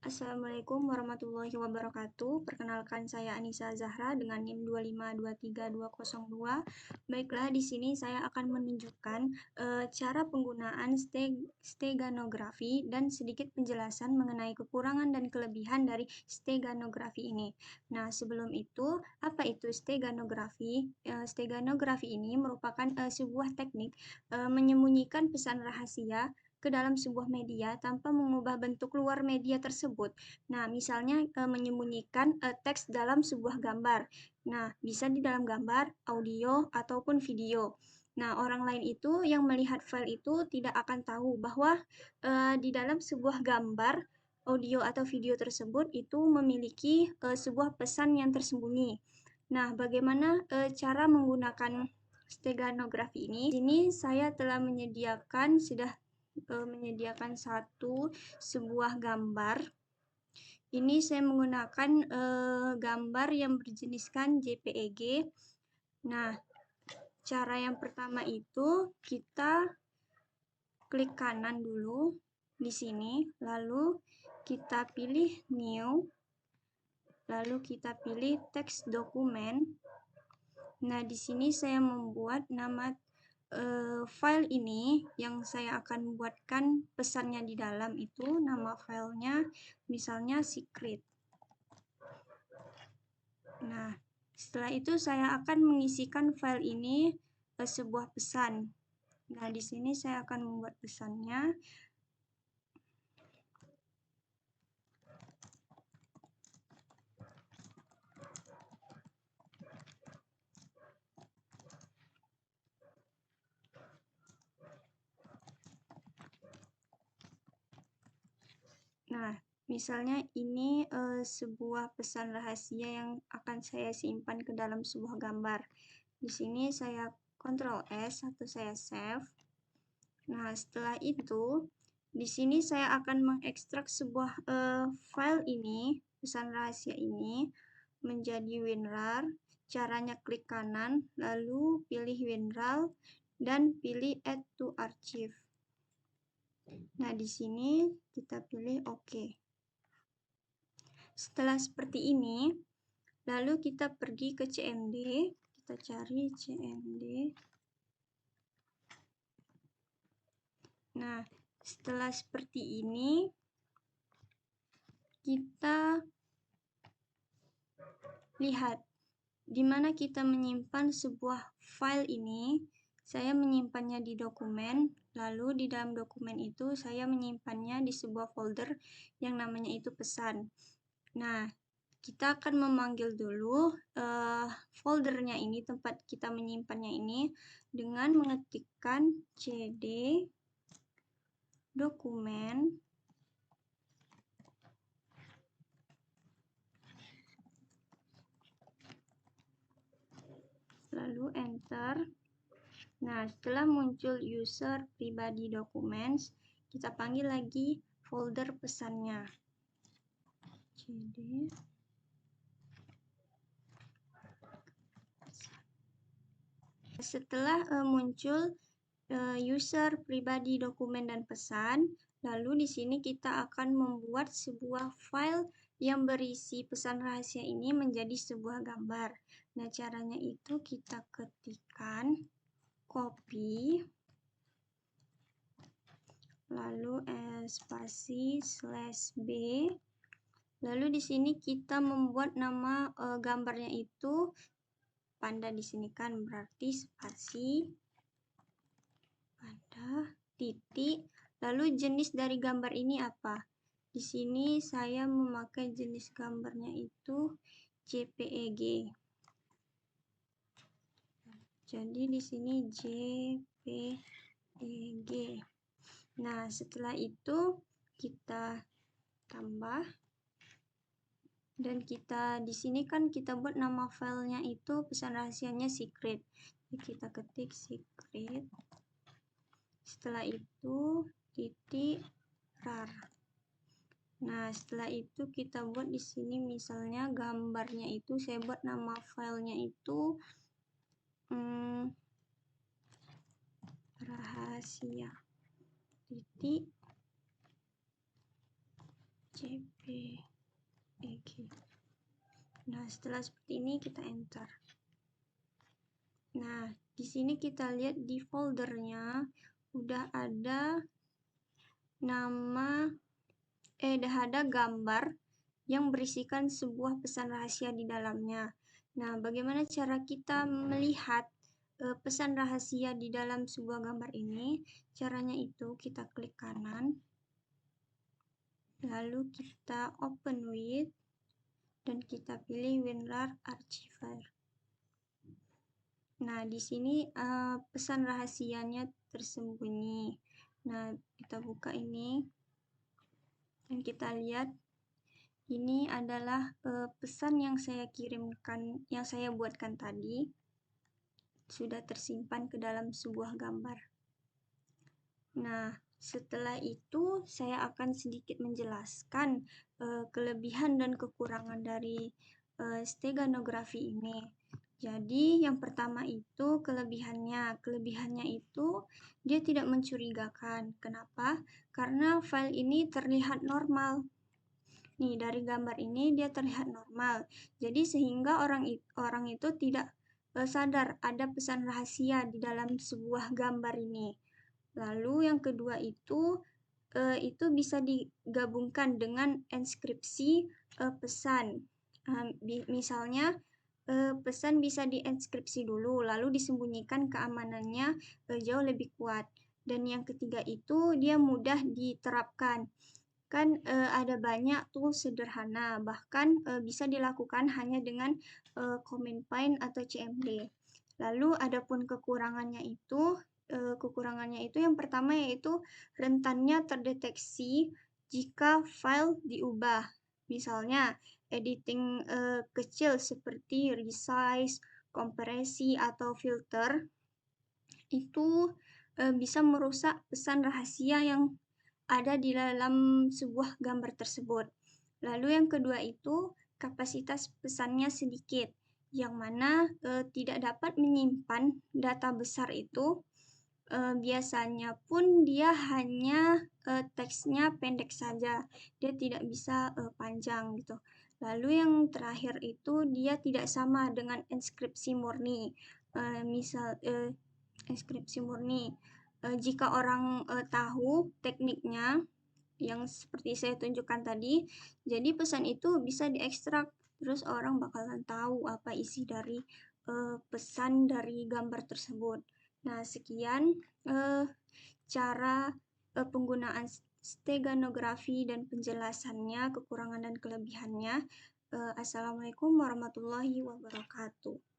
Assalamualaikum warahmatullahi wabarakatuh. Perkenalkan saya Anissa Zahra dengan NIM 2523202. Baiklah, di sini saya akan menunjukkan cara penggunaan steganografi dan sedikit penjelasan mengenai kekurangan dan kelebihan dari steganografi ini. Nah, sebelum itu, apa itu steganografi? Steganografi ini merupakan sebuah teknik menyembunyikan pesan rahasia ke dalam sebuah media tanpa mengubah bentuk luar media tersebut. Nah, misalnya menyembunyikan teks dalam sebuah gambar. Nah, bisa di dalam gambar, audio, ataupun video. Nah, orang lain itu yang melihat file itu tidak akan tahu bahwa di dalam sebuah gambar, audio atau video tersebut itu memiliki sebuah pesan yang tersembunyi. Nah, bagaimana cara menggunakan steganografi ini? Di sini saya telah menyediakan sebuah gambar. Ini saya menggunakan gambar yang berjeniskan JPEG. Nah, cara yang pertama itu kita klik kanan dulu di sini, lalu kita pilih New, lalu kita pilih teks dokumen. Nah, di sini saya membuat nama file ini yang saya akan buatkan pesannya di dalam itu, nama filenya misalnya secret. Nah, setelah itu saya akan mengisikan file ini ke sebuah pesan. Nah, di sini saya akan membuat pesannya. Nah, misalnya ini sebuah pesan rahasia yang akan saya simpan ke dalam sebuah gambar. Di sini saya Ctrl S atau saya save. Nah, setelah itu di sini saya akan mengekstrak sebuah file ini, pesan rahasia ini menjadi WinRAR. Caranya klik kanan, lalu pilih WinRAR dan pilih Add to Archive. Nah, di sini kita pilih OK. Setelah seperti ini, lalu kita pergi ke CMD, kita cari CMD. Nah, setelah seperti ini, kita lihat di mana kita menyimpan sebuah file ini. Saya menyimpannya di dokumen, lalu di dalam dokumen itu saya menyimpannya di sebuah folder yang namanya itu pesan. Nah, kita akan memanggil dulu foldernya ini, tempat kita menyimpannya ini, dengan mengetikkan cd dokumen, lalu enter. Nah, setelah muncul user pribadi documents, kita panggil lagi folder pesannya. cd. Setelah muncul user pribadi dokumen dan pesan, lalu di sini kita akan membuat sebuah file yang berisi pesan rahasia ini menjadi sebuah gambar. Nah, caranya itu kita ketikkan copy, lalu spasi /b, lalu di sini kita membuat nama gambarnya itu panda. Di sini kan berarti spasi panda titik, lalu jenis dari gambar ini apa? Di sini saya memakai jenis gambarnya itu JPEG. Jadi di sini JPEG. Nah, setelah itu kita tambah, dan kita di sini kan kita buat nama filenya itu pesan rahasianya secret. Jadi kita ketik secret. Setelah itu titik rar. Nah, setelah itu kita buat di sini misalnya gambarnya itu saya buat nama filenya itu rahasia titik JPEG. Nah, setelah seperti ini kita enter. Nah, di sini kita lihat di foldernya udah ada nama dah ada gambar yang berisikan sebuah pesan rahasia di dalamnya. Nah, bagaimana cara kita melihat pesan rahasia di dalam sebuah gambar ini? Caranya itu kita klik kanan, lalu kita open with, dan kita pilih WinRAR Archiver. Nah, di sini pesan rahasianya tersembunyi. Nah, kita buka ini dan kita lihat ini adalah pesan yang saya kirimkan, yang saya buatkan tadi, sudah tersimpan ke dalam sebuah gambar. Nah, setelah itu saya akan sedikit menjelaskan kelebihan dan kekurangan dari steganografi ini. Jadi, yang pertama itu kelebihannya. Kelebihannya itu dia tidak mencurigakan. Kenapa? Karena file ini terlihat normal. Nih, dari gambar ini dia terlihat normal. Jadi, sehingga orang itu tidak sadar ada pesan rahasia di dalam sebuah gambar ini. Lalu yang kedua itu bisa digabungkan dengan enskripsi pesan. Misalnya pesan bisa dienkripsi dulu, lalu disembunyikan, keamanannya jauh lebih kuat. Dan yang ketiga itu dia mudah diterapkan. Kan ada banyak tools sederhana, bahkan bisa dilakukan hanya dengan command line atau CMD. Lalu adapun kekurangannya itu yang pertama yaitu rentannya terdeteksi jika file diubah. Misalnya editing kecil seperti resize, kompresi, atau filter itu bisa merusak pesan rahasia yang ada di dalam sebuah gambar tersebut. Lalu yang kedua itu kapasitas pesannya sedikit, yang mana tidak dapat menyimpan data besar itu. Biasanya pun dia hanya teksnya pendek saja, dia tidak bisa panjang gitu. Lalu yang terakhir itu dia tidak sama dengan enskripsi murni. Enskripsi murni, jika orang tahu tekniknya yang seperti saya tunjukkan tadi, jadi pesan itu bisa diekstrak, terus orang bakalan tahu apa isi dari pesan dari gambar tersebut. Nah, sekian cara penggunaan steganografi dan penjelasannya, kekurangan dan kelebihannya. Assalamualaikum warahmatullahi wabarakatuh.